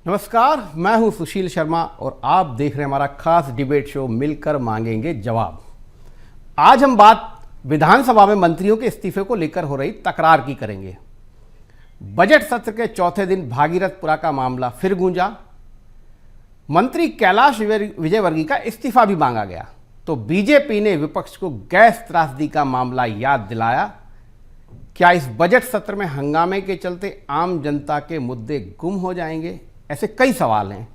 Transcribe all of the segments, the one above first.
नमस्कार, मैं हूं सुशील शर्मा और आप देख रहे हैं हमारा खास डिबेट शो मिलकर मांगेंगे जवाब। आज हम बात विधानसभा में मंत्रियों के इस्तीफे को लेकर हो रही तकरार की करेंगे। बजट सत्र के चौथे दिन भागीरथपुरा का मामला फिर गूंजा। मंत्री कैलाश विजयवर्गीय का इस्तीफा भी मांगा गया तो बीजेपी ने विपक्ष को गैस त्रासदी का मामला याद दिलाया। क्या इस बजट सत्र में हंगामे के चलते आम जनता के मुद्दे गुम हो जाएंगे? ऐसे कई सवाल हैं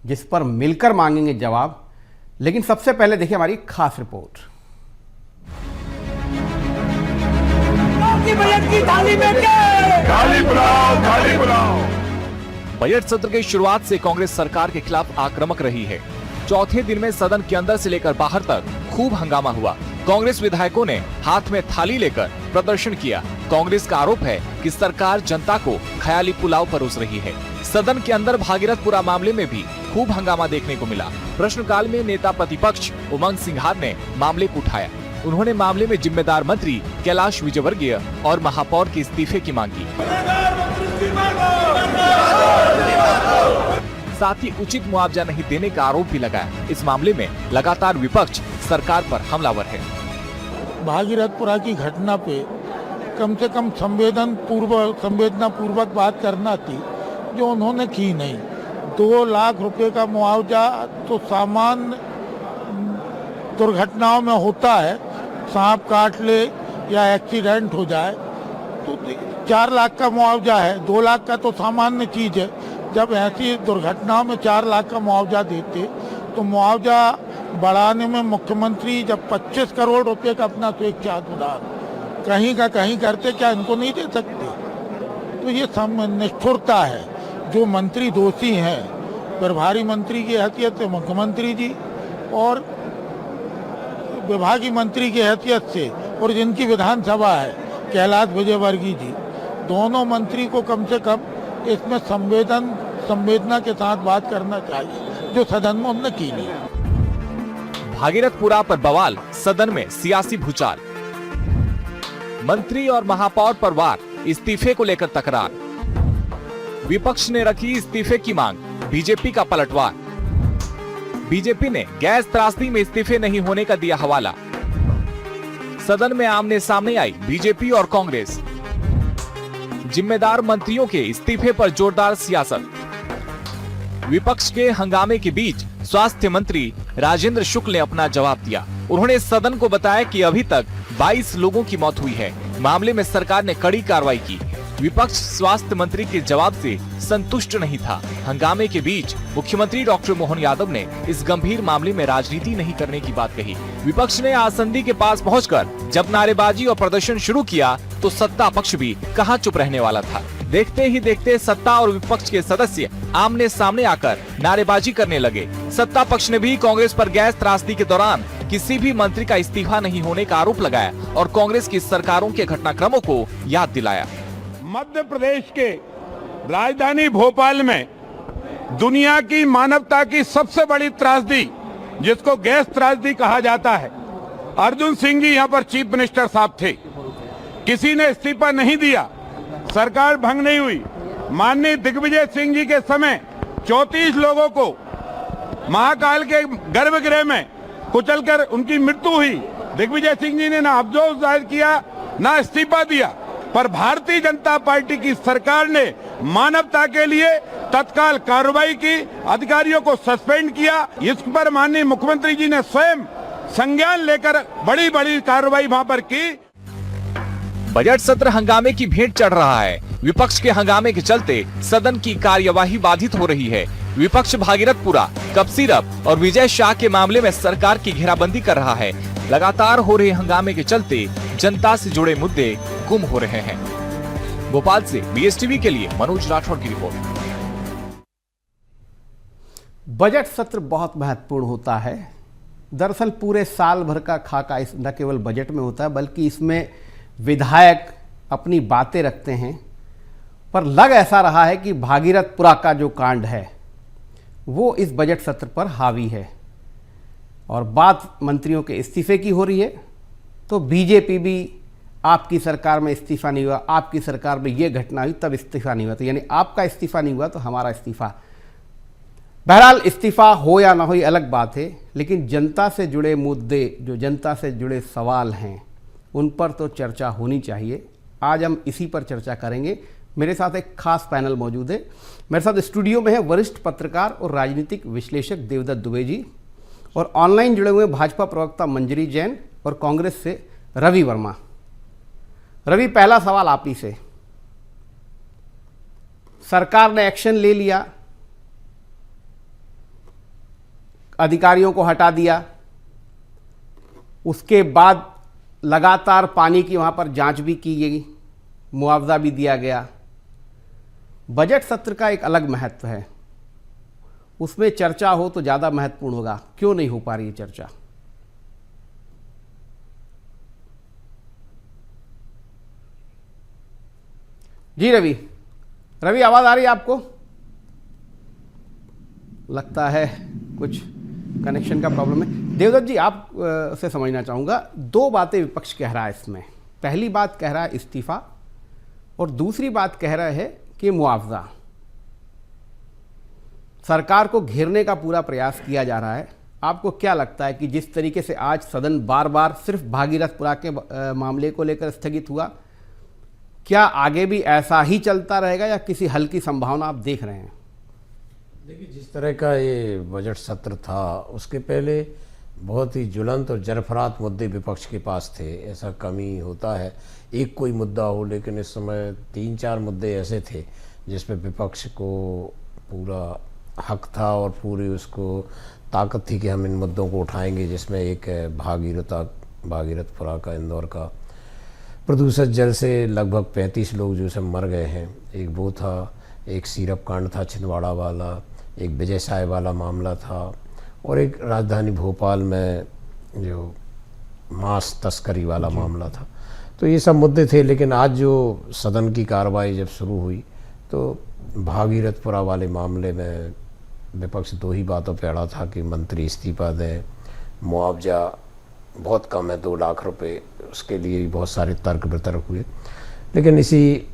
जिस पर मिलकर मांगेंगे जवाब। लेकिन सबसे पहले देखिए हमारी खास रिपोर्ट। बजट सत्र की शुरुआत से कांग्रेस सरकार के खिलाफ आक्रामक रही है। चौथे दिन में सदन के अंदर से लेकर बाहर तक खूब हंगामा हुआ। कांग्रेस विधायकों ने हाथ में थाली लेकर प्रदर्शन किया। कांग्रेस का आरोप है कि सरकार जनता को ख्याली पुलाव परोस रही है। सदन के अंदर भागीरथपुरा मामले में भी खूब हंगामा देखने को मिला। प्रश्नकाल में नेता प्रतिपक्ष उमंग सिंघार ने मामले को उठाया। उन्होंने मामले में जिम्मेदार मंत्री कैलाश विजयवर्गीय और महापौर के इस्तीफे की मांग की। साथ ही उचित मुआवजा नहीं देने का आरोप भी लगाया। इस मामले में लगातार विपक्ष सरकार पर हमलावर है। भागीरथपुरा की घटना पे कम से कम संवेदना पूर्वक बात करना थी, जो उन्होंने की नहीं। 2 लाख रुपए का मुआवजा तो सामान्य दुर्घटनाओं में होता है, सांप काट ले या एक्सीडेंट हो जाए तो 4 लाख का मुआवजा है। 2 लाख का तो सामान्य चीज है। जब ऐसी दुर्घटनाओं में 4 लाख का मुआवजा देते तो मुआवजा बढ़ाने में मुख्यमंत्री जब 25 करोड़ रुपए का अपना स्वेच्छा अनुदान कहीं का कहीं करते, क्या इनको नहीं दे सकते? तो ये निष्ठुरता है। जो मंत्री दोषी हैं, प्रभारी मंत्री की हैसियत से मुख्यमंत्री जी और विभागीय मंत्री की हैसियत से, और जिनकी विधानसभा है कैलाश विजयवर्गीय जी, दोनों मंत्री को कम से कम इसमें संवेदना के साथ बात करना चाहिए, जो सदन में उन्होंने की नहीं। भागीरथपुरा पर बवाल, सदन में सियासी भूचाल। मंत्री और महापौर पर वार, इस्तीफे को लेकर तकरार। विपक्ष ने रखी इस्तीफे की मांग, बीजेपी का पलटवार। बीजेपी ने गैस त्रासदी में इस्तीफे नहीं होने का दिया हवाला। सदन में आमने सामने आई बीजेपी और कांग्रेस। जिम्मेदार मंत्रियों के इस्तीफे पर जोरदार सियासत। विपक्ष के हंगामे के बीच स्वास्थ्य मंत्री राजेंद्र शुक्ल ने अपना जवाब दिया। उन्होंने सदन को बताया कि अभी तक 22 लोगों की मौत हुई है। मामले में सरकार ने कड़ी कार्रवाई की। विपक्ष स्वास्थ्य मंत्री के जवाब से संतुष्ट नहीं था। हंगामे के बीच मुख्यमंत्री डॉक्टर मोहन यादव ने इस गंभीर मामले में राजनीति नहीं करने की बात कही। विपक्ष ने आसंदी के पास पहुंचकर जब नारेबाजी और प्रदर्शन शुरू किया तो सत्ता पक्ष भी कहां चुप रहने वाला था। देखते ही देखते सत्ता और विपक्ष के सदस्य आमने सामने आकर नारेबाजी करने लगे। सत्ता पक्ष ने भी कांग्रेस पर गैस त्रासदी के दौरान किसी भी मंत्री का इस्तीफा नहीं होने का आरोप लगाया और कांग्रेस की सरकारों के घटनाक्रमों को याद दिलाया। मध्य प्रदेश के राजधानी भोपाल में दुनिया की मानवता की सबसे बड़ी त्रासदी, जिसको गैस त्रासदी कहा जाता है, अर्जुन सिंह जी यहाँ पर चीफ मिनिस्टर साहब थे। किसी ने इस्तीफा नहीं दिया, सरकार भंग नहीं हुई। माननीय दिग्विजय सिंह जी के समय 34 लोगों को महाकाल के गर्भगृह में कुचलकर उनकी मृत्यु हुई। दिग्विजय सिंह जी ने ना अफसोस जाहिर किया, ना इस्तीफा दिया। पर भारतीय जनता पार्टी की सरकार ने मानवता के लिए तत्काल कार्रवाई की, अधिकारियों को सस्पेंड किया। इस पर माननीय मुख्यमंत्री जी ने स्वयं संज्ञान लेकर बड़ी बड़ी कार्रवाई वहां पर की। बजट सत्र हंगामे की भेंट चढ़ रहा है। विपक्ष के हंगामे के चलते सदन की कार्यवाही बाधित हो रही है। विपक्ष भागीरथपुरा, कप सिरप और विजय शाह के मामले में सरकार की घेराबंदी कर रहा है। लगातार हो रहे हंगामे के चलते जनता से जुड़े मुद्दे गुम हो रहे हैं। भोपाल से बीएसटीवी के लिए मनोज राठौड़ की रिपोर्ट। बजट सत्र बहुत महत्वपूर्ण होता है। दरअसल पूरे साल भर का खाका इस न केवल बजट में होता है बल्कि इसमें विधायक अपनी बातें रखते हैं। पर लग ऐसा रहा है कि भागीरथपुरा का जो कांड है वो इस बजट सत्र पर हावी है और बात मंत्रियों के इस्तीफे की हो रही है। तो बीजेपी भी आपकी सरकार में इस्तीफा नहीं हुआ, आपकी सरकार में ये घटना हुई तब इस्तीफा नहीं हुआ, तो यानी आपका इस्तीफा नहीं हुआ तो हमारा इस्तीफा। बहरहाल इस्तीफा हो या ना हो ये अलग बात है, लेकिन जनता से जुड़े मुद्दे, जो जनता से जुड़े सवाल हैं, उन पर तो चर्चा होनी चाहिए। आज हम इसी पर चर्चा करेंगे। मेरे साथ एक खास पैनल मौजूद है। मेरे साथ स्टूडियो में है वरिष्ठ पत्रकार और राजनीतिक विश्लेषक देवदत्त दुबे जी, और ऑनलाइन जुड़े हुए भाजपा प्रवक्ता मंजरी जैन, और कांग्रेस से रवि वर्मा। रवि, पहला सवाल आप ही से। सरकार ने एक्शन ले लिया, अधिकारियों को हटा दिया, उसके बाद लगातार पानी की वहां पर जांच भी की गई, मुआवजा भी दिया गया। बजट सत्र का एक अलग महत्व है, उसमें चर्चा हो तो ज़्यादा महत्वपूर्ण होगा। क्यों नहीं हो पा रही है चर्चा? जी रवि, आवाज़ आ रही है आपको? लगता है कुछ कनेक्शन का प्रॉब्लम है। देवदत्त जी, आप से समझना चाहूँगा, दो बातें विपक्ष कह रहा है इसमें। पहली बात कह रहा है इस्तीफा, और दूसरी बात कह रहा है कि मुआवजा। सरकार को घेरने का पूरा प्रयास किया जा रहा है। आपको क्या लगता है कि जिस तरीके से आज सदन बार बार सिर्फ भागीरथपुरा के मामले को लेकर स्थगित हुआ, क्या आगे भी ऐसा ही चलता रहेगा या किसी हल की संभावना आप देख रहे हैं? देखिए, जिस तरह का ये बजट सत्र था, उसके पहले बहुत ही ज्वलंत और जरफरात मुद्दे विपक्ष के पास थे। ऐसा कम ही होता है एक कोई मुद्दा हो, लेकिन इस समय 3-4 मुद्दे ऐसे थे जिस पे विपक्ष को पूरा हक था और पूरी उसको ताकत थी कि हम इन मुद्दों को उठाएंगे। जिसमें एक भागीरथपुरा का, इंदौर का प्रदूषित जल से लगभग 35 लोग जो से मर गए हैं, एक वो था, एक सीरप कांड था छिंदवाड़ा वाला, एक विजय साय वाला मामला था, और एक राजधानी भोपाल में जो मांस तस्करी वाला मामला था। तो ये सब मुद्दे थे। लेकिन आज जो सदन की कार्रवाई जब शुरू हुई तो भागीरथपुरा वाले मामले में विपक्ष दो ही बातों पे अड़ा था कि मंत्री इस्तीफा दें, मुआवजा बहुत कम है 2 लाख रुपए, उसके लिए भी बहुत सारे तर्क वितर्क हुए। लेकिन इसी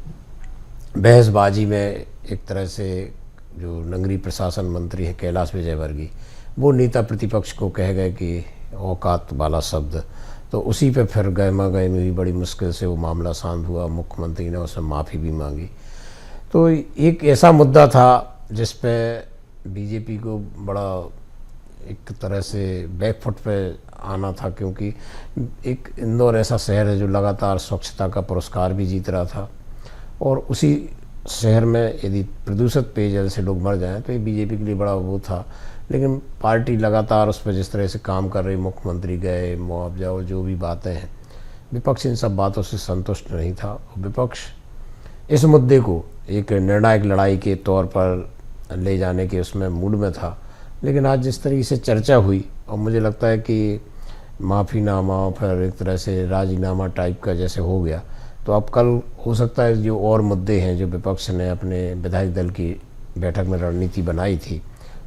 बहसबाजी में एक तरह से जो नगरीय प्रशासन मंत्री है कैलाश विजयवर्गीय, वो नेता प्रतिपक्ष को कह गए कि औकात वाला शब्द, तो उसी पे फिर गहमा गहमी हुई। बड़ी मुश्किल से वो मामला शांत हुआ, मुख्यमंत्री ने उसमें माफ़ी भी मांगी। तो एक ऐसा मुद्दा था जिस पे बीजेपी को बड़ा एक तरह से बैकफुट पे आना था, क्योंकि एक इंदौर ऐसा शहर है जो लगातार स्वच्छता का पुरस्कार भी जीत रहा था, और उसी शहर में यदि प्रदूषित पेयजल से लोग मर जाएं तो ये बीजेपी के लिए बड़ा वो था। लेकिन पार्टी लगातार उस पर जिस तरह से काम कर रही, मुख्यमंत्री गए, मुआवजा और जो भी बातें हैं, विपक्ष इन सब बातों से संतुष्ट नहीं था। विपक्ष इस मुद्दे को एक निर्णायक लड़ाई के तौर पर ले जाने के उसमें मूड में था। लेकिन आज जिस तरीके से चर्चा हुई, और मुझे लगता है कि माफ़ीनामा फिर एक तरह से राजीनामा टाइप का जैसे हो गया, तो अब कल हो सकता है जो और मुद्दे हैं जो विपक्ष ने अपने विधायक दल की बैठक में रणनीति बनाई थी,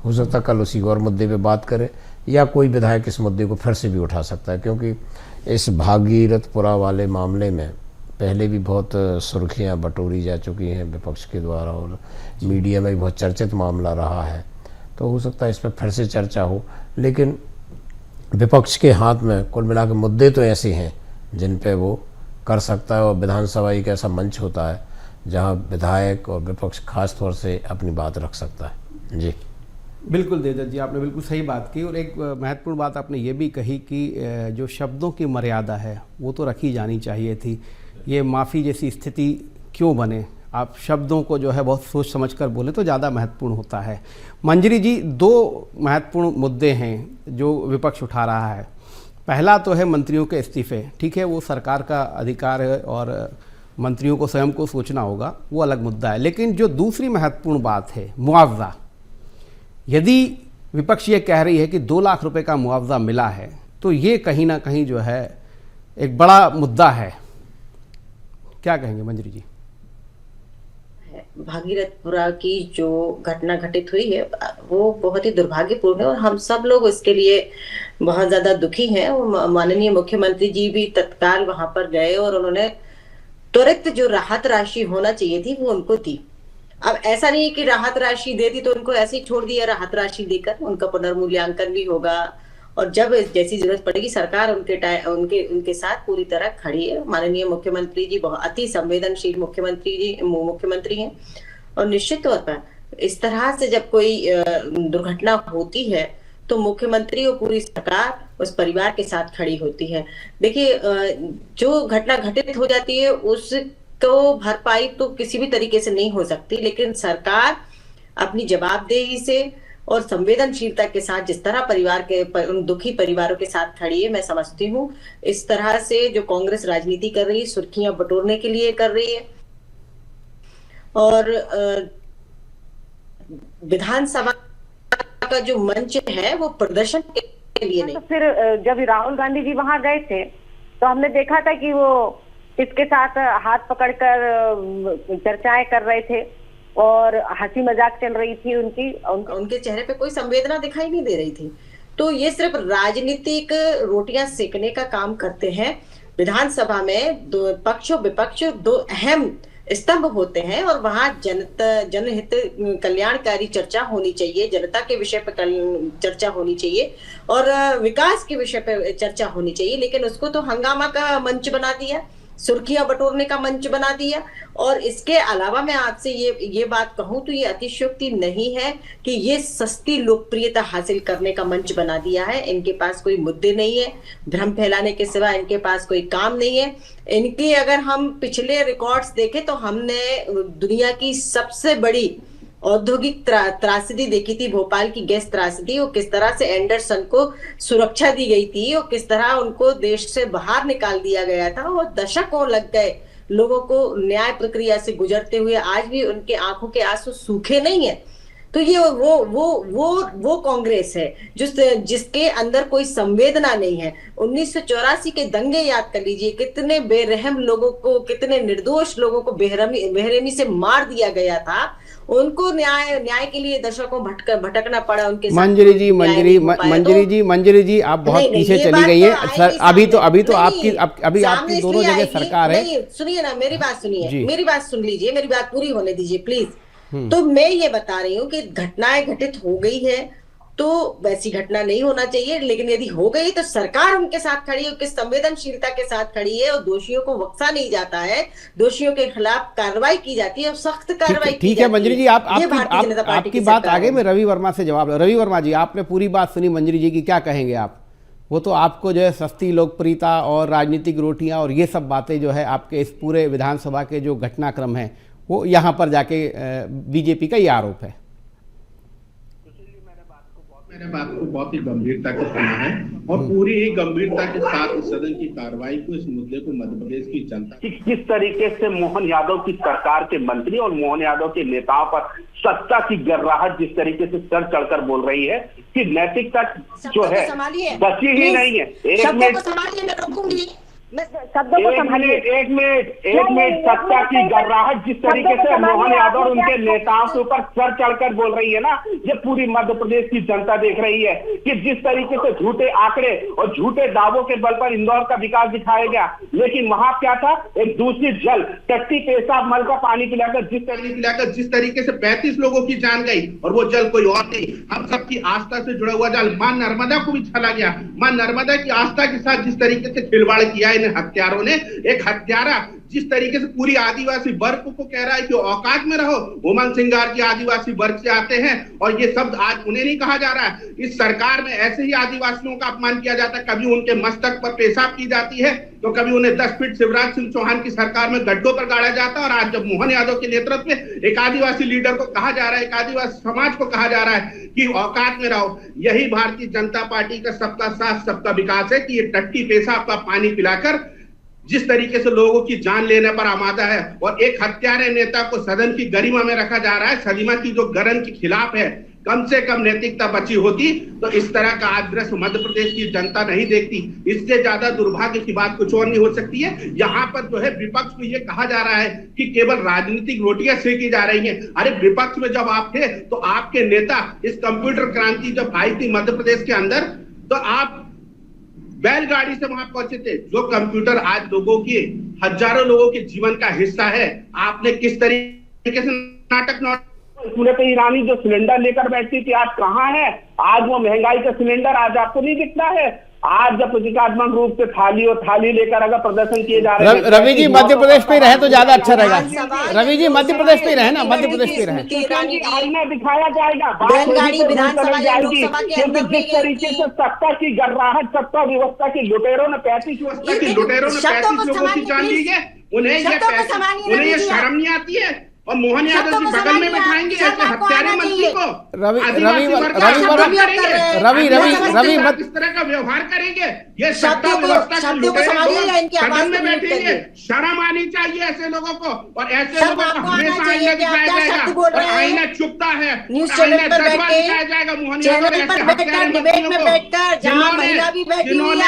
हो सकता है कल उसी और मुद्दे पे बात करे, या कोई विधायक इस मुद्दे को फिर से भी उठा सकता है। क्योंकि इस भागीरथपुरा वाले मामले में पहले भी बहुत सुर्खियां बटोरी जा चुकी हैं विपक्ष के द्वारा, और मीडिया में भी बहुत चर्चित मामला रहा है। तो हो सकता है इस पर फिर से चर्चा हो। लेकिन विपक्ष के हाथ में कुल मिलाकर मुद्दे तो ऐसे हैं जिन पे वो कर सकता है, और विधानसभा एक ऐसा मंच होता है जहां विधायक और विपक्ष खास तौर से अपनी बात रख सकता है। जी बिल्कुल देवदत्त जी, आपने बिल्कुल सही बात की, और एक महत्वपूर्ण बात आपने ये भी कही कि जो शब्दों की मर्यादा है वो तो रखी जानी चाहिए थी। ये माफ़ी जैसी स्थिति क्यों बने? आप शब्दों को जो है बहुत सोच समझ कर बोले तो ज़्यादा महत्वपूर्ण होता है। मंजरी जी, 2 महत्वपूर्ण मुद्दे हैं जो विपक्ष उठा रहा है। पहला तो है मंत्रियों के इस्तीफे। ठीक है, वो सरकार का अधिकार है और मंत्रियों को स्वयं को सोचना होगा, वो अलग मुद्दा है। लेकिन जो दूसरी महत्वपूर्ण बात है मुआवजा, यदि विपक्ष ये कह रही है कि 2 लाख रुपए का मुआवजा मिला है, तो ये कहीं ना कहीं जो है एक बड़ा मुद्दा है। क्या कहेंगे मंजरी जी? भागीरथपुरा की जो घटना घटित हुई है वो बहुत ही दुर्भाग्यपूर्ण है, और हम सब लोग इसके लिए बहुत ज्यादा दुखी हैं। माननीय मुख्यमंत्री जी भी तत्काल वहां पर गए और उन्होंने त्वरित जो राहत राशि होना चाहिए थी वो उनको दी। अब ऐसा नहीं है कि राहत राशि दे दी तो उनको ऐसे ही छोड़ दिया, राहत राशि देकर उनका पुनर्मूल्यांकन भी होगा और जब जैसी जरूरत पड़ेगी सरकार उनके उनके साथ पूरी तरह खड़ी है। माननीय मुख्यमंत्री जी बहुत अति संवेदनशील मुख्यमंत्री हैं और निश्चित तौर पर इस तरह से जब कोई दुर्घटना होती है तो मुख्यमंत्री और पूरी सरकार उस परिवार के साथ खड़ी होती है। देखिए जो घटना घटित हो जाती है उसको भरपाई तो किसी भी तरीके से नहीं हो सकती, लेकिन सरकार अपनी जवाबदेही से और संवेदनशीलता के साथ जिस तरह परिवार के उन दुखी परिवारों के साथ खड़ी है, मैं समझती हूँ इस तरह से जो कांग्रेस राजनीति कर रही है सुर्खियां बटोरने के लिए कर रही है और विधानसभा का जो मंच है वो प्रदर्शन के लिए नहीं। तो फिर जब राहुल गांधी जी वहां गए थे तो हमने देखा था कि वो इसके साथ हाथ पकड़कर चर्चाएं कर रहे थे और हंसी मजाक चल रही थी उनके चेहरे पे कोई संवेदना दिखाई नहीं दे रही थी। तो ये सिर्फ राजनीतिक रोटियां सेकने का काम करते हैं। विधानसभा में दो पक्ष और विपक्ष दो अहम स्तंभ होते हैं और वहां जनहित कल्याणकारी चर्चा होनी चाहिए, जनता के विषय पर चर्चा होनी चाहिए और विकास के विषय पर चर्चा होनी चाहिए, लेकिन उसको तो हंगामा का मंच बना दिया, सुर्खियां बटोरने का मंच बना दिया। और इसके अलावा मैं आपसे ये बात कहूं तो ये अतिशयोक्ति नहीं है कि ये सस्ती लोकप्रियता हासिल करने का मंच बना दिया है। इनके पास कोई मुद्दे नहीं है, भ्रम फैलाने के सिवा इनके पास कोई काम नहीं है। इनके अगर हम पिछले रिकॉर्ड्स देखें तो हमने दुनिया की सबसे बड़ी औद्योगिक त्रासदी देखी थी, भोपाल की गैस त्रासदी, और किस तरह से एंडरसन को सुरक्षा दी गई थी और किस तरह उनको देश से बाहर निकाल दिया गया था और दशकों लग गए लोगों को न्याय प्रक्रिया से गुजरते हुए। आज भी उनके आंखों के आंसू सूखे नहीं है। तो ये वो कांग्रेस है जिसके अंदर कोई संवेदना नहीं है। 1984 के दंगे याद कर लीजिए, कितने बेरहम लोगों को, कितने निर्दोष लोगों को बेरहमी से मार दिया गया था। उनको न्याय के लिए दशकों भटकना पड़ा उनके साथ। मंजरी जी आप बहुत पीछे चली गई हैं सर। अभी तो आपकी दोनों जगह सरकार है। सुनिए ना, मेरी बात सुनिए, मेरी बात सुन लीजिए, मेरी बात पूरी होने दीजिए प्लीज। तो मैं ये बता रही हूँ कि घटनाएं घटित हो गई है तो वैसी घटना नहीं होना चाहिए, लेकिन यदि हो गई तो सरकार उनके साथ खड़ी है, किस संवेदनशीलता के साथ खड़ी है और दोषियों को बख्शा नहीं जाता है, दोषियों के खिलाफ कार्रवाई की जाती है और सख्त कार्रवाई। ठीक है मंजरी जी, आपकी बात आगे में रवि वर्मा से जवाब। रवि वर्मा जी, आपने पूरी बात सुनी मंजरी जी की, क्या कहेंगे आप? वो तो आपको जो है सस्ती लोकप्रियता और राजनीतिक रोटियां और ये सब बातें जो है आपके इस पूरे विधानसभा के जो घटनाक्रम है वो यहाँ पर जाके बीजेपी का ये आरोप है। मैंने बात को बहुत ही गंभीरता से सुना है और पूरी ही गंभीरता के साथ इस सदन की कार्रवाई को, इस मुद्दे को मध्य प्रदेश की जनता किस तरीके से मोहन यादव की सरकार के मंत्री और मोहन यादव के नेताओं पर सत्ता की गर्राहट जिस तरीके से सर चढ़कर बोल रही है कि नैतिकता जो है बची ही नहीं है। एक मिनट एक मिनट सत्ता की गर्राहट जिस तरीके से मोहन यादव और उनके नेताओं के ऊपर सर चढ़कर बोल रही है ना, ये पूरी मध्य प्रदेश की जनता देख रही है कि जिस तरीके से झूठे आंकड़े और झूठे दावों के बल पर इंदौर का विकास दिखाया गया, लेकिन वहां क्या था, एक दूषित जल, टट्टी पेशाब मल का पानी पिलाकर जिस तरीके से 35 लोगों की जान गई और वो जल कोई और नहीं, हम सबकी आस्था से जुड़ा हुआ जल मां नर्मदा को भी चला गया। मां नर्मदा की आस्था के साथ जिस तरीके से खिलवाड़ किया हत्यारों ने, एक हत्यारा जिस तरीके से पूरी आदिवासी वर्ग को कह रहा है कि औकात में रहो, उमंग सिंगार की आदिवासी वर्ग से आते हैं और ये शब्द आज उन्हें नहीं कहा जा रहा है। इस सरकार में ऐसे ही आदिवासियों का अपमान किया जाता है, कभी उनके मस्तक पर पेशाब की जाती है तो कभी उन्हें 10 फीट शिवराज सिंह चौहान की सरकार में गड्ढों पर गाड़ा जाता है। और आज जब मोहन यादव के नेतृत्व में एक आदिवासी लीडर को कहा जा रहा है, एक आदिवासी समाज को कहा जा रहा है कि औकात में रहो, यही भारतीय जनता पार्टी का सबका साथ सबका विकास है कि ये टट्टी पेशाब का पानी पिलाकर जिस तरीके से लोगों की जान लेने पर आमादा है और एक हत्यारे नेता को सदन की गरिमा में रखा जा रहा है। सलीमा की जो गरन के खिलाफ है, कम से कम नैतिकता बची होती तो इस तरह का आज दृश्य मध्य प्रदेश की जनता नहीं देखती। इससे ज्यादा दुर्भाग्य की बात कुछ और नहीं हो सकती है। यहाँ पर जो है विपक्ष को ये कहा जा रहा है कि केवल राजनीतिक रोटियां सेकी जा रही हैं। अरे विपक्ष में जब आप थे तो आपके नेता, इस कंप्यूटर क्रांति जब आई थी मध्य प्रदेश के अंदर, तो आप बैलगाड़ी से वहां पहुंचे थे। जो कंप्यूटर आज लोगों के, हजारों लोगों के जीवन का हिस्सा है, आपने किस तरीके से नाटक स्मृति ईरानी जो सिलेंडर लेकर बैठती थी आज कहाँ है? आज वो महंगाई का सिलेंडर आज आपको नहीं दिखता है? आज जब प्रतीकात्मक रूप से थाली लेकर अगर प्रदर्शन किए जा रहे हैं, रवि जी मध्य प्रदेश पे रहे तो ज्यादा अच्छा रहेगा। रवि जी मध्य प्रदेश पे रहे ना, मध्य प्रदेश पे रहे। आईना दिखाया जाएगा, बैलगाड़ी विधानसभा या जाएगी, लोकसभा के अंदर क्योंकि जिस तरीके से सत्ता की गर्राहट, सत्ता व्यवस्था की लुटेरों ने 35 लोगों की जान ली है। उन्हें ये शर्म नहीं आती है? और मोहन यादव जी बगल में बैठाएंगे ऐसे हत्यारे मंत्री को। रवि मत इस तरह का व्यवहार करेंगे, ये सत्ता व्यवस्था सदन में बैठेंगे। शर्म आनी चाहिए ऐसे लोगों को, और ऐसे लोगों को हमेशा आईना दिखाया जाएगा और आईना चुपता है, आईना जज्बा दिखाया जाएगा। मोहन यादव ऐसे हत्यारे मंत्रियों को जिन्होंने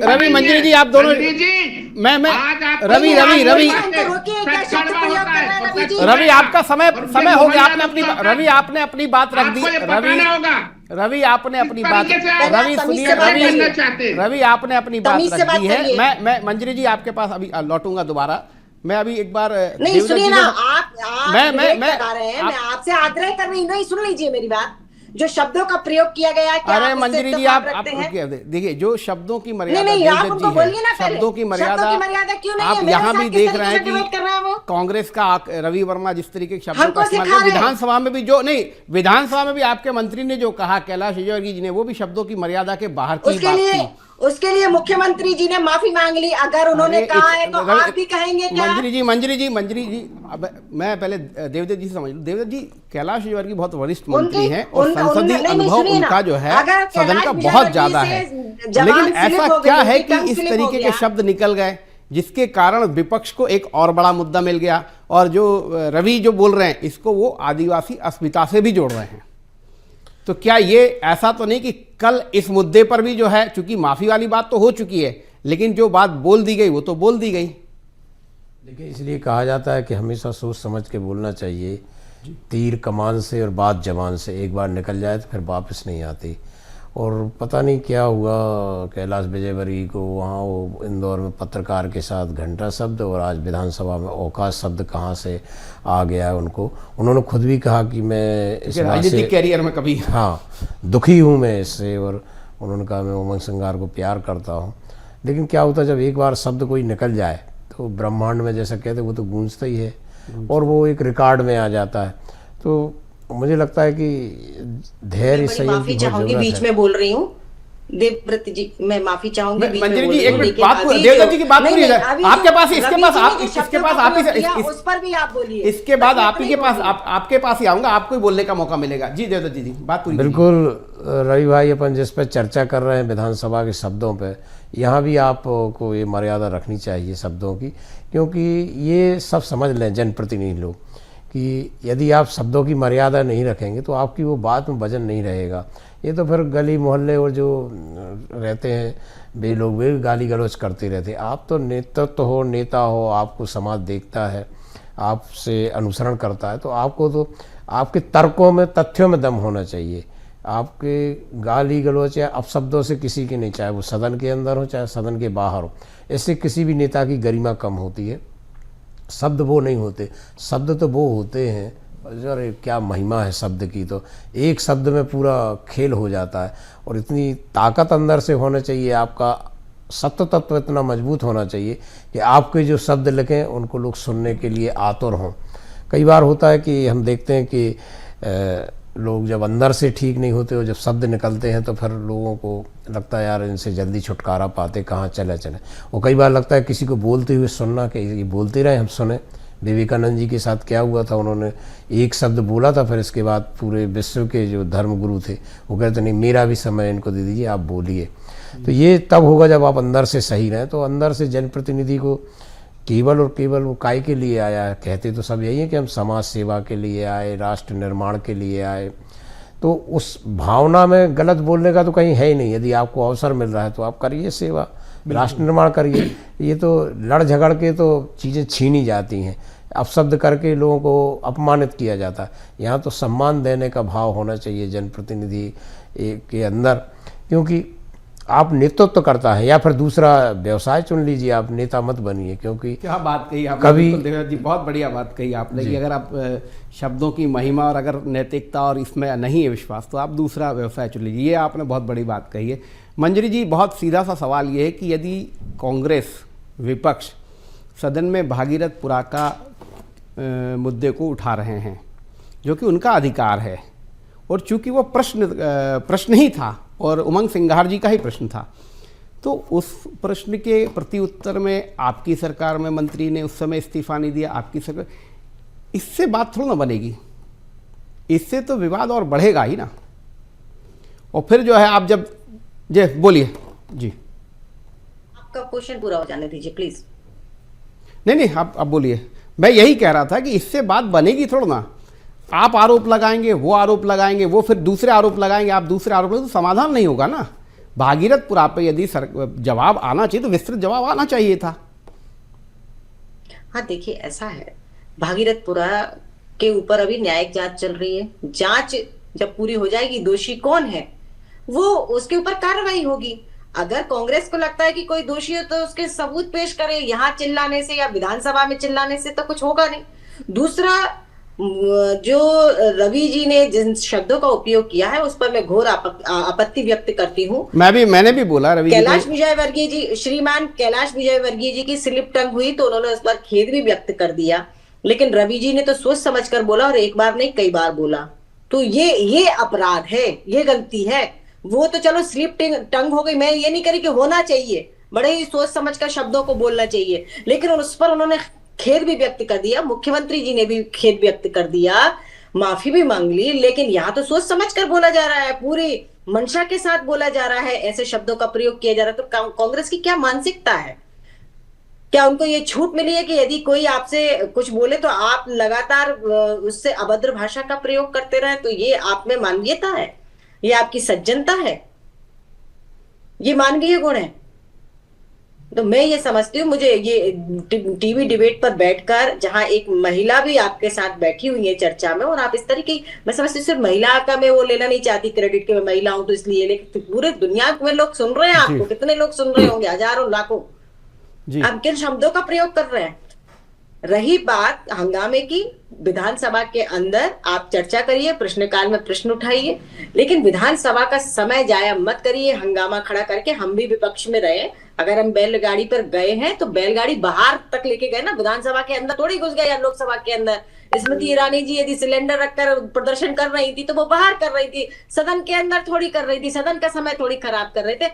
रवि मंजरी जी आप दोनों रवि आपका समय हो गया। आपने अपनी बात रख दी। रवि आपने अपनी बात रवि आपने अपनी बात रख दी है। मैं मंजरी जी आपके पास अभी लौटूंगा दोबारा। मैं अभी एक बार नहीं सुनिए ना, आप मैं आपसे आग्रह कर रही हूँ, सुन लीजिए मेरी बात। जो शब्दों का प्रयोग किया गया है, अरे मंजरी जी आप देखिए, जो शब्दों की मर्यादा शब्दों की मर्यादा क्यों नहीं आप यहाँ भी देख रहे हैं कि कांग्रेस का रवि वर्मा जिस तरीके के शब्दों का इस्तेमाल, विधानसभा में भी विधानसभा में भी आपके मंत्री ने जो कहा, कैलाश विजयवर्गीय जी ने, वो भी शब्दों की मर्यादा के बाहर की बात थी। उसके लिए मुख्यमंत्री जी ने माफी मांग ली। अगर उन्होंने कहा है तो आप भी कहेंगे क्या? मंजरी जी अब मैं पहले देवदत्त जी से समझ लूं। देवदत्त जी कैलाश विजयवर्गीय बहुत वरिष्ठ मंत्री हैं और संसदीय अनुभव उनका जो है सदन का बहुत ज्यादा है, लेकिन ऐसा क्या है कि इस तरीके के शब्द निकल गए जिसके कारण विपक्ष को एक और बड़ा मुद्दा मिल गया। और जो रवि जो बोल रहे हैं इसको वो आदिवासी अस्मिता से भी जोड़ रहे हैं। तो क्या ये ऐसा तो नहीं कि कल इस मुद्दे पर भी जो है, चूंकि माफी वाली बात तो हो चुकी है, लेकिन जो बात बोल दी गई वो तो बोल दी गई। देखिए, इसलिए कहा जाता है कि हमेशा सोच समझ के बोलना चाहिए। तीर कमान से और बात जबान से एक बार निकल जाए तो फिर वापस नहीं आती। और पता नहीं क्या हुआ कैलाश विजयवर्गीय को, वहाँ वो इंदौर में पत्रकार के साथ घंटा शब्द, और आज विधानसभा में औकात शब्द कहाँ से आ गया है उनको। उन्होंने खुद भी कहा कि मैं इस राजनीतिक कैरियर में कभी दुखी हूँ मैं इससे, और उन्होंने कहा मैं उमंग संगार को प्यार करता हूँ। लेकिन क्या होता है जब एक बार शब्द कोई निकल जाए तो ब्रह्मांड में जैसा कहते वो तो गूंजता ही है और वो एक रिकॉर्ड में आ जाता है। तो मुझे लगता है कि धैर्य संयम माफी चाहूंगी, बीच में बोल रही हूँ देवव्रत जी, मैं माफी चाहूंगी। मंजरी जी एक मिनट बात, देवदत्त जी की बात पूरी है आपके पास, इसके पास आप ही उस पर भी आप बोलिए। इसके बाद आपके पास ही आऊंगा, आपको ही बोलने का मौका मिलेगा। जी देवदत्त जी बात पूरी। बिल्कुल रवि भाई, अपन जिस पर चर्चा कर रहे हैं विधानसभा के शब्दों पे, यहाँ भी आपको ये मर्यादा रखनी चाहिए शब्दों की, क्योंकि ये सब समझ लें जनप्रतिनिधि लोग कि यदि आप शब्दों की मर्यादा नहीं रखेंगे तो आपकी वो बात में वजन नहीं रहेगा। ये तो फिर गली मोहल्ले और जो रहते हैं वे लोग वे गाली गलौज करते रहते। आप तो नेतृत्व हो, नेता हो, आपको समाज देखता है, आपसे अनुसरण करता है, तो आपको तो आपके तर्कों में, तथ्यों में दम होना चाहिए। आपके गाली गलौज या अपशब्दों से किसी की नहीं, चाहे वो सदन के अंदर हो चाहे सदन के बाहर हो, इससे किसी भी नेता की गरिमा कम होती है। शब्द वो नहीं होते, शब्द तो वो होते हैं। अरे क्या महिमा है शब्द की, तो एक शब्द में पूरा खेल हो जाता है। और इतनी ताकत अंदर से होना चाहिए, आपका सत्य तत्व इतना मजबूत होना चाहिए कि आपके जो शब्द लिखें उनको लोग सुनने के लिए आतुर हों। कई बार होता है कि हम देखते हैं कि लोग जब अंदर से ठीक नहीं होते और जब शब्द निकलते हैं तो फिर लोगों को लगता है यार इनसे जल्दी छुटकारा पाते, कहाँ चले। वो कई बार लगता है किसी को बोलते हुए सुनना कि ये बोलते रहे हम सुने। विवेकानंद जी के साथ क्या हुआ था, उन्होंने एक शब्द बोला था, फिर इसके बाद पूरे विश्व के जो धर्मगुरु थे वो कहते नहीं मेरा भी समय इनको दे दीजिए, आप बोलिए। तो ये तब होगा जब आप अंदर से सही रहें। तो अंदर से जनप्रतिनिधि को केवल और केवल वो काय के लिए आया है, कहते तो सब यही है कि हम समाज सेवा के लिए आए, राष्ट्र निर्माण के लिए आए। तो उस भावना में गलत बोलने का तो कहीं है ही नहीं। यदि आपको अवसर मिल रहा है तो आप करिए सेवा, राष्ट्र निर्माण करिए। ये तो लड़ झगड़ के तो चीज़ें छीनी जाती हैं, अपशब्द करके लोगों को अपमानित किया जाता है। यहाँ तो सम्मान देने का भाव होना चाहिए जनप्रतिनिधि के अंदर, क्योंकि आप नेतृत्व करता है या फिर दूसरा व्यवसाय चुन लीजिए, आप नेता मत बनिए। क्योंकि क्या बात कही आपने, कभी देवेंद्र जी बहुत बढ़िया बात कही आपने कि अगर आप शब्दों की महिमा और अगर नैतिकता और इसमें नहीं है विश्वास तो आप दूसरा व्यवसाय चुन लीजिए। ये आपने बहुत बड़ी बात कही है। मंजरी जी, बहुत सीधा सा सवाल ये है कि यदि कांग्रेस विपक्ष सदन में भागीरथपुरा का मुद्दे को उठा रहे हैं, जो कि उनका अधिकार है, और चूंकि वो प्रश्न ही था और उमंग सिंघार जी का ही प्रश्न था, तो उस प्रश्न के प्रति उत्तर में आपकी सरकार में मंत्री ने उस समय इस्तीफा नहीं दिया, आपकी सरकार, इससे बात थोड़ा ना बनेगी, इससे तो विवाद और बढ़ेगा ही ना। और फिर जो है आप जब जी बोलिए जी, आपका क्वेश्चन पूरा हो जाने दीजिए प्लीज। नहीं आप बोलिए। मैं यही कह रहा था कि इससे बात बनेगी थोड़ा ना, आप आरोप लगाएंगे, वो आरोप लगाएंगे, वो फिर दूसरे आरोप लगाएंगे, आप दूसरे आरोप लगाएंगे, तो समाधान नहीं होगा ना। भागीरथपुरा पे यदि जवाब आना चाहिए तो विस्तृत जवाब आना चाहिए था। हाँ देखिए, ऐसा है, भागीरथपुरा के ऊपर अभी न्यायिक जांच चल रही है। जांच जब पूरी हो जाएगी, दोषी कौन है वो उसके ऊपर कार्रवाई होगी। अगर कांग्रेस को लगता है कि कोई दोषी हो तो उसके सबूत पेश करे। यहाँ चिल्लाने से या विधानसभा में चिल्लाने से तो कुछ होगा नहीं। दूसरा, जो रवि जी ने जिन शब्दों का उपयोग किया है उस पर मैं घोर आपत्ति व्यक्त करती हूँ। मैंने भी बोला रवि कैलाश विजयवर्गीय जी, श्रीमान कैलाश विजयवर्गीय जी की स्लिप टंग हुई तो उन्होंने उस पर खेद भी व्यक्त कर दिया, लेकिन रवि जी ने तो सोच समझकर बोला और एक बार नहीं कई बार बोला। तो ये अपराध है, ये गलती है। वो तो चलो स्लिप टंग हो गई, मैं ये नहीं करी कि होना चाहिए, बड़े ही सोच समझकर शब्दों को बोलना चाहिए, लेकिन उस पर उन्होंने खेद भी व्यक्त कर दिया, मुख्यमंत्री जी ने भी खेद व्यक्त कर दिया, माफी भी मांग ली। लेकिन यहाँ तो सोच समझकर बोला जा रहा है, पूरी मंशा के साथ बोला जा रहा है, ऐसे शब्दों का प्रयोग किया जा रहा है। तो कांग्रेस की क्या मानसिकता है? क्या उनको ये छूट मिली है कि यदि कोई आपसे कुछ बोले तो आप लगातार उससे अभद्र भाषा का प्रयोग करते रहे? तो ये आप में मानवीयता है? ये आपकी सज्जनता है? ये मानवीय गुण है? तो मैं ये समझती हूँ, मुझे ये टीवी डिबेट पर बैठकर, जहां एक महिला भी आपके साथ बैठी हुई है चर्चा में, और आप इस तरीके, मैं समझती हूँ सिर्फ महिला का मैं वो लेना नहीं चाहती क्रेडिट के, मैं महिला हूं तो इसलिए, लेकिन पूरे दुनिया में लोग सुन रहे हैं आपको, कितने लोग सुन रहे होंगे, हजारों लाखों। आप किन शब्दों का प्रयोग कर रहे हैं? रही बात हंगामे की, विधानसभा के अंदर आप चर्चा करिए, प्रश्नकाल में प्रश्न उठाइए, लेकिन विधानसभा का समय जाया मत करिए हंगामा खड़ा करके। हम भी विपक्ष में रहे, अगर हम बैलगाड़ी पर गए हैं तो बैलगाड़ी बाहर तक लेके गए ना, विधानसभा के अंदर थोड़ी घुस गए या लोकसभा के अंदर। स्मृति ईरानी जी यदि सिलेंडर रखकर प्रदर्शन कर रही थी तो वो बाहर कर रही थी, सदन के अंदर थोड़ी कर रही थी, सदन का समय थोड़ी खराब कर रहे थे।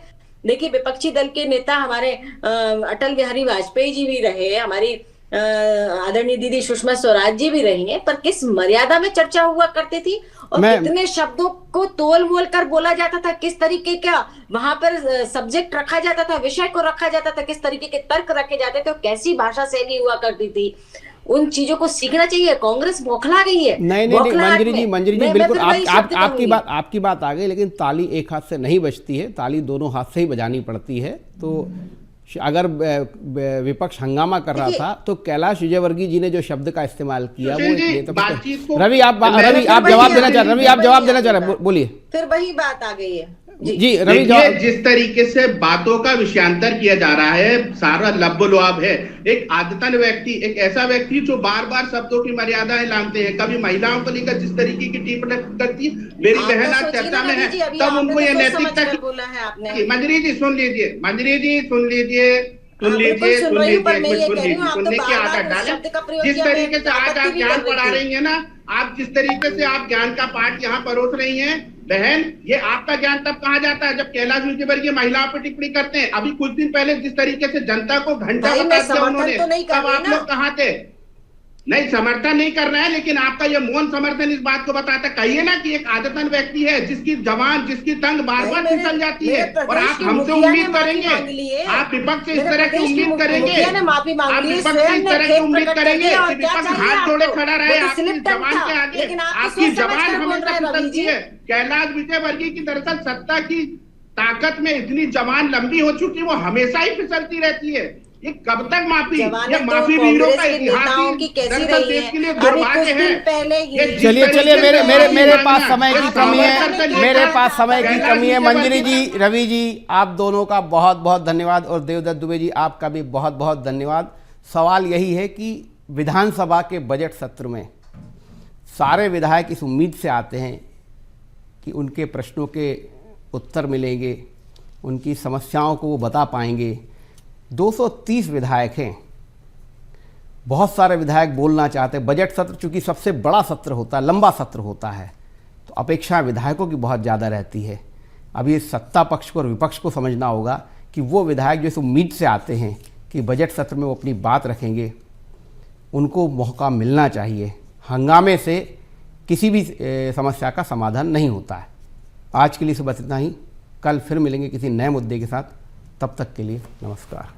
देखिए, विपक्षी दल के नेता हमारे अटल बिहारी वाजपेयी जी भी रहे, हमारी आदरणीय दीदी सुषमा स्वराज जी भी रही हैं, पर किस मर्यादा में चर्चा हुआ करती थी और कितने शब्दों को तोल मोल कर बोला जाता था, किस तरीके का वहां पर सब्जेक्ट रखा जाता था, विषय को रखा जाता था, किस तरीके के तर्क रखे जाते थे, कैसी भाषा शैली हुआ करती थी, उन चीजों को सीखना चाहिए। कांग्रेस बौखला गई है। नहीं मंजरी जी बिल्कुल आपकी बात आ गई, लेकिन ताली एक हाथ से नहीं बजती है, ताली दोनों हाथ से ही बजानी पड़ती है। तो अगर विपक्ष हंगामा कर रहा था तो कैलाश विजयवर्गीय जी ने जो शब्द का इस्तेमाल किया वो रवि आप जवाब देना चाह रहे हैं, बोलिए। फिर वही बात आ गई है जी रवि, जिस तरीके से बातों का विषयांतर किया जा रहा है, सारा लब्बोलुआब है। एक आदतन व्यक्ति, एक ऐसा व्यक्ति जो बार बार शब्दों की मर्यादाएं लानते हैं, कभी महिलाओं को लेकर जिस तरीके की टिप्पणी करती है, मेरी बहन आज चर्चा में है, तब उनको ये नैतिकता की। मंजरी जी सुन लीजिए, सुनने की आदत डालें। जिस तरीके से आज आप ज्ञान पढ़ा रही है ना, आप जिस तरीके से आप ज्ञान का पाठ यहाँ परोस रही हैं बहन, ये आपका ज्ञान तब कहा जाता है जब कैलाश विजयवर्गीय महिलाओं पर टिप्पणी करते हैं। अभी कुछ दिन पहले जिस तरीके से जनता को घंटा बता दिया उन्होंने, तब आप लोग कहाँ थे? नहीं, समर्थन नहीं कर रहे हैं, लेकिन आपका ये मौन समर्थन इस बात को बताता, कहिए ना कि एक आदतन व्यक्ति है जिसकी जबान, जिसकी टंग बार बार फिसल जाती है, और आप हमसे उम्मीद करेंगे, आप विपक्ष से इस तरह की उम्मीद करेंगे, आप विपक्ष से इस तरह की उम्मीद करेंगे कि विपक्ष हाथ जोड़े खड़ा रहे आपकी जबान के आगे। आपकी जबान हमेशा फिसलती है। कैलाश विजयवर्गीय की दरअसल सत्ता की ताकत में इतनी जबान लंबी हो चुकी है, वो हमेशा ही फिसलती रहती है। ये कब तक माफी? जमानत ये तो माफी वीरों का कांग्रेस के इतिहास नेताओं ही की कैसी दरअसल रही देश के लिए है? अभी दुर्भाग्य कुछ दिन है। पहले ये ही जिस चलिए तरीके चलिए, से मेरे मेरे मेरे पास मांगना, समय की ये कमी है, सावरकर मेरे लेकर पास समय की कैलाश कमी है। जी के मंजरी बंदी जी, रवि जी, आप दोनों का बहुत बहुत धन्यवाद, और देवदत्त दुबे जी आपका भी बहुत बहुत धन्यवाद। सवाल यही है कि विधानसभा के बजट सत्र में सारे विधायक इस उम्मीद से आते हैं कि उनके प्रश्नों के उत्तर मिलेंगे, उनकी समस्याओं को वो बता पाएंगे। 230 विधायक हैं, बहुत सारे विधायक बोलना चाहते हैं। बजट सत्र चूंकि सबसे बड़ा सत्र होता है, लंबा सत्र होता है, तो अपेक्षा विधायकों की बहुत ज़्यादा रहती है। अब ये सत्ता पक्ष को और विपक्ष को समझना होगा कि वो विधायक जो इस उम्मीद से आते हैं कि बजट सत्र में वो अपनी बात रखेंगे, उनको मौका मिलना चाहिए। हंगामे से किसी भी समस्या का समाधान नहीं होता है। आज के लिए बस इतना ही। कल फिर मिलेंगे किसी नए मुद्दे के साथ। तब तक के लिए नमस्कार।